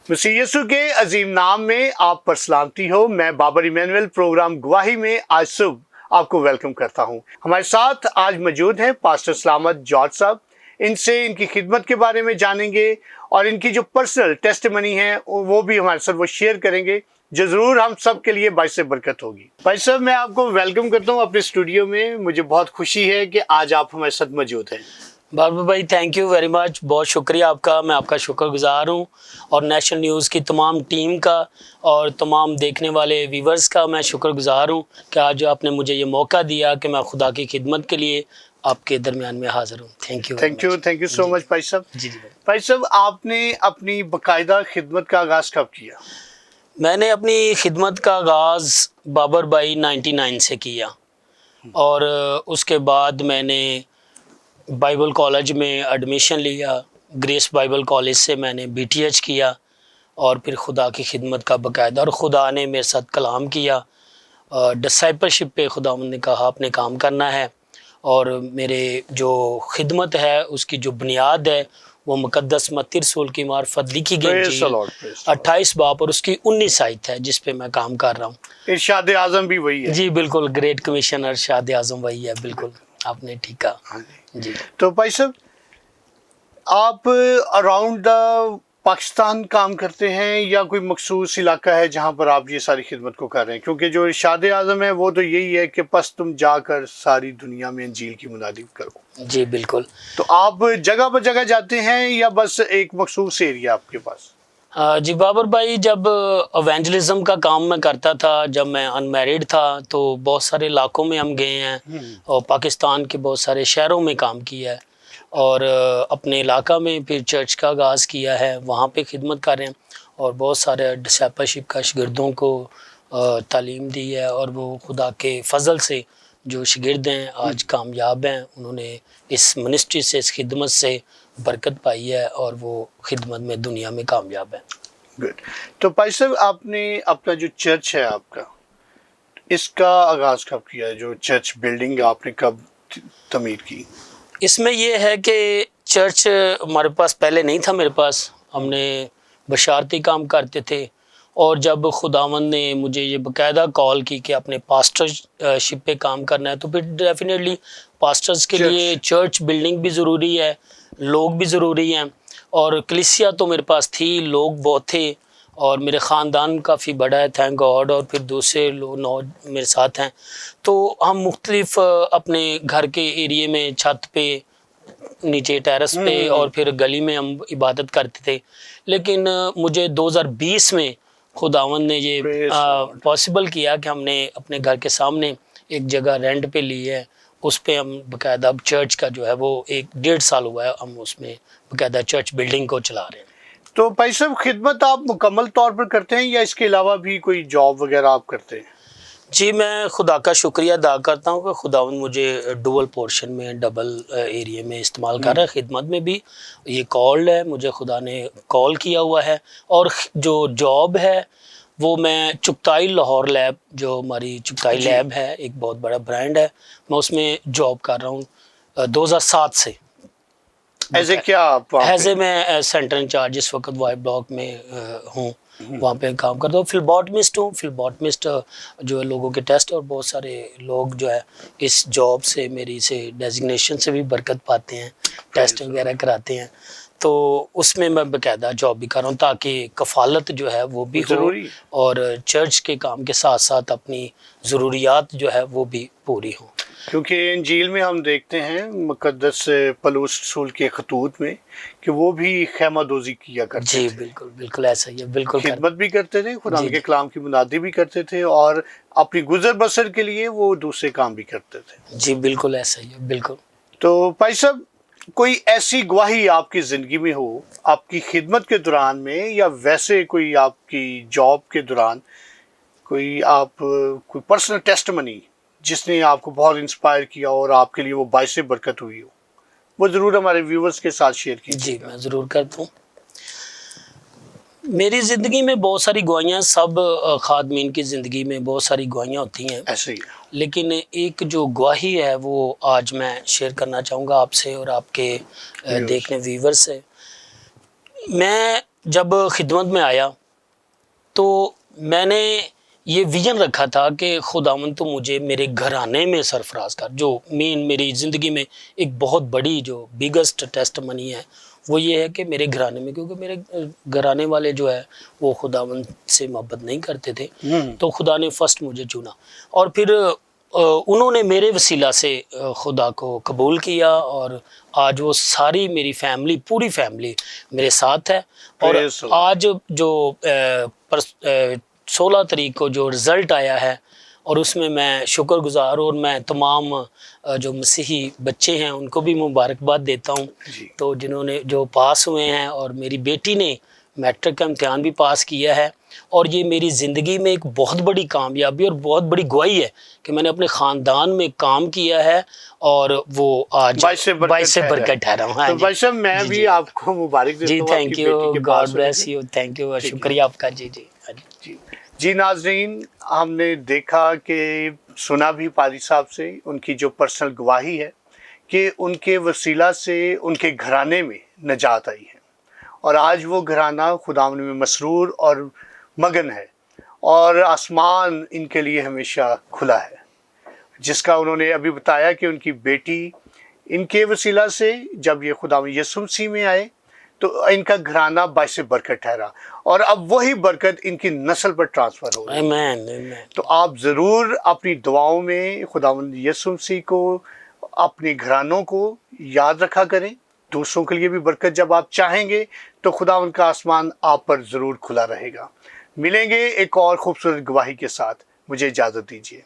मसीह यीशु के अजीम नाम में आप पर सलामती हो। मैं बाबर इमैनुअल प्रोग्राम गवाही में आज सुबह आपको वेलकम करता हूं। हमारे साथ आज मौजूद हैं पास्टर सलामत जॉर्ज साहब। इनसे इनकी खिदमत के बारे में जानेंगे और इनकी जो पर्सनल टेस्टिमनी है वो भी हमारे साथ वो शेयर करेंगे, जो जरूर हम सब के लिए बाइस बरकत होगी। भाई साहब, मैं आपको वेलकम करता हूँ अपने स्टूडियो में। मुझे बहुत खुशी है कि आज आप हमारे साथ मौजूद हैं। बाबर भाई, थैंक यू वेरी मच, बहुत शुक्रिया आपका। मैं आपका शुक्रगुजार हूँ और नेशनल न्यूज़ की तमाम टीम का और तमाम देखने वाले व्यूवर्स का मैं शुक्रगुजार हूँ कि आज आपने मुझे ये मौका दिया कि मैं खुदा की खिदमत के लिए आपके दरमियान में हाजिर हूँ। थैंक यू सो मच भाई साहब। जी भाई साहब, आपने अपनी बाकायदा खिदमत का आगाज़ कब किया? मैंने अपनी खिदमत का आगाज़ बाबर भाई 99 से किया और उसके बाद मैंने बाइबल कॉलेज में एडमिशन लिया। ग्रेस बाइबल कॉलेज से मैंने BTH किया और फिर खुदा की खिदमत का बाकायदा, और खुदा ने मेरे साथ कलाम किया। डिसाइपलशिप पे खुदा ने कहा आपने काम करना है, और मेरे जो खिदमत है उसकी जो बुनियाद है वो मुकद्दस मत्ती रसूल की मार्फत लिखी गई इंजील 28 बाब और उसकी 19 आयत है, जिस पे मैं काम कर रहा हूँ। इरशाद आज़म भी वही है। जी बिल्कुल, ग्रेट कमिश्नर इरशाद आज़म वही है। बिल्कुल आपने ठीक कहा। जी तो भाई साहब, आप अराउंड द पाकिस्तान काम करते हैं या कोई मखसूस इलाका है जहाँ पर आप ये सारी खिदमत को कर रहे हैं? क्योंकि जो इरशाद आज़म है वो तो यही है कि बस तुम जाकर सारी दुनिया में इंजील की मुनादी करो। जी बिल्कुल। तो आप जगह पर जगह जाते हैं या बस एक मखसूस एरिया आपके पास? जी बाबर भाई, जब इवेंजलिज्म का काम मैं करता था, जब मैं अनमैरिड था, तो बहुत सारे इलाकों में हम गए हैं और पाकिस्तान के बहुत सारे शहरों में काम किया है, और अपने इलाका में फिर चर्च का आगाज़ किया है, वहाँ पे खिदमत कर रहे हैं और बहुत सारे डिसाइपलशिप का शागिर्दों को तालीम दी है, और वो खुदा के फजल से जो शागिर्द हैं आज कामयाब हैं। उन्होंने इस मिनिस्ट्री से, इस खिदमत से बरकत पाई है और वो खिदमत में दुनिया में कामयाब है। गुड। तो भाई साहब, आपने अपना जो चर्च है आपका, इसका आगाज़ कब किया है? जो चर्च बिल्डिंग आपने कब तमीर की? इसमें ये है कि चर्च हमारे पास पहले नहीं था। मेरे पास हमने बशारती काम करते थे, और जब खुदावंद ने मुझे ये बाकायदा कॉल की कि अपने पास्टरशिप पे काम करना है, तो फिर डेफिनेटली पास्टर्स के लिए चर्च बिल्डिंग भी ज़रूरी है, लोग भी ज़रूरी हैं। और कलीसिया तो मेरे पास थी, लोग बहुत थे, और मेरे ख़ानदान काफ़ी बड़ा है, थैंक गॉड, और फिर दूसरे लोग 9 मेरे साथ हैं। तो हम मुख्तलिफ अपने घर के एरिए में, छत पे, नीचे टेरेस पे और फिर गली में हम इबादत करते थे। लेकिन मुझे 2020 में खुदावंद ने ये पॉसिबल किया कि हमने अपने घर के सामने एक जगह रेंट पे ली है, उस पे हम बाकायदा अब चर्च का जो है वो 1-1.5 साल हुआ है हम उसमें बाकायदा चर्च बिल्डिंग को चला रहे हैं। तो भाई साहब, खिदमत आप मुकम्मल तौर पर करते हैं या इसके अलावा भी कोई जॉब वगैरह आप करते हैं? जी, मैं खुदा का शुक्रिया अदा करता हूँ कि खुदावंद मुझे डुअल पोर्शन में, डबल एरिया में इस्तेमाल कर रहा है। खिदमत में भी ये कॉल्ड है, मुझे खुदा ने कॉल किया हुआ है, और जो जॉब है वो मैं चुगताई लाहौर लैब, जो हमारी चुगताई लैब है, एक बहुत बड़ा ब्रांड है, मैं उसमें जॉब कर रहा हूँ 2007 से। ऐसे क्या आप? ऐसे मैं सेंटर इंचार्ज इस वक्त वाई ब्लॉक में हूँ, वहाँ पे काम करता हूँ। फिलबॉटमिस्ट हूँ। फिलबॉटमिस्ट जो है लोगों के टेस्ट, और बहुत सारे लोग जो है इस जॉब से, मेरी से डेजिग्नेशन से भी बरकत पाते हैं, टेस्ट वगैरह कराते हैं। तो उसमें मैं बाकायदा जॉब भी कर रहा हूँ ताकि कफ़ालत जो है वो भी हो, और चर्च के काम के साथ साथ अपनी ज़रूरियात जो है वो भी पूरी हो। क्योंकि इंजील में हम देखते हैं मुकद्दस पौलुस रसूल के खतूत में कि वो भी खैमादोज़ी किया करते थे। जी बिल्कुल, बिल्कुल ऐसा ही है, बिल्कुल खिदमत भी करते थे, खुदा के कलाम की मुनादी भी करते थे, और अपनी गुजर बसर के लिए वो दूसरे काम भी करते थे। जी बिल्कुल ऐसा ही है, बिल्कुल। तो भाई साहब, कोई ऐसी गवाही आपकी ज़िंदगी में हो, आपकी खिदमत के दौरान में या वैसे कोई आपकी जॉब के दौरान, कोई पर्सनल टेस्टिमनी जिसने आपको बहुत इंस्पायर किया और आपके लिए वो बाइस बरकत हुई हो, वो ज़रूर हमारे व्यूवर्स के साथ शेयर कीजिए। जी मैं ज़रूर करता हूँ। मेरी ज़िंदगी में बहुत सारी गवाहियाँ, सब खादमीन की ज़िंदगी में बहुत सारी गवाहियाँ होती हैं, ऐसे ही। लेकिन एक जो गवाही है वो आज मैं शेयर करना चाहूँगा आपसे और आपके देखने व्यूवर्स से। मैं جب خدمت میں آیا تو میں نے یہ ویژن رکھا تھا کہ خداوند تو مجھے میرے گھرانے میں سرفراز کر. جو مین میری زندگی میں ایک بہت بڑی جو بگسٹ ٹیسٹ منی ہے وہ یہ ہے کہ میرے گھرانے میں، کیونکہ میرے گھرانے والے جو ہے وہ خداوند سے محبت نہیں کرتے تھے، تو خدا نے فرسٹ مجھے چنا، اور پھر انہوں نے میرے وسیلہ سے خدا کو قبول کیا، اور آج وہ ساری میری فیملی، پوری فیملی میرے ساتھ ہے. اور Praise the Lord. آج جو 16 تاریخ کو جو رزلٹ آیا ہے، اور اس میں میں شکر گزار ہوں، اور میں تمام جو مسیحی بچے ہیں ان کو بھی مبارکباد دیتا ہوں. جی. تو جنہوں نے جو پاس ہوئے ہیں، اور میری بیٹی نے میٹرک کا امتحان بھی پاس کیا ہے، اور یہ میری زندگی میں ایک بہت بڑی کامیابی اور بہت بڑی گواہی ہے کہ میں نے اپنے خاندان میں کام کیا ہے، اور وہ آج باعث برکت ٹھہرا ہوں. تو بھائی صاحب میں بھی آپ کو مبارک دیتا جی ہوں. Thank you, God bless you, thank you, شکریہ آپ کا. جی جی جی جی ناظرین، ہم نے دیکھا کہ سنا بھی پادری صاحب سے ان کی جو پرسنل گواہی ہے کہ ان کے وسیلہ سے ان کے گھرانے میں نجات آئی ہے، اور آج وہ گھرانہ خداوند میں مسرور اور مگن ہے، اور آسمان ان کے لیے ہمیشہ کھلا ہے. جس کا انہوں نے ابھی بتایا کہ ان کی بیٹی ان کے وسیلہ سے جب یہ خداوند یسوع مسیح میں آئے تو ان کا گھرانہ باعث برکت ٹھہرا، اور اب وہی برکت ان کی نسل پر ٹرانسفر ہو رہی ہے. آمین آمین. تو آپ ضرور اپنی دعاؤں میں خداوند یسوع مسیح کو، اپنے گھرانوں کو یاد رکھا کریں. دوسروں کے لیے بھی برکت جب آپ چاہیں گے تو خداوند کا آسمان آپ پر ضرور کھلا رہے گا. ملیں گے ایک اور خوبصورت گواہی کے ساتھ. مجھے اجازت دیجیے.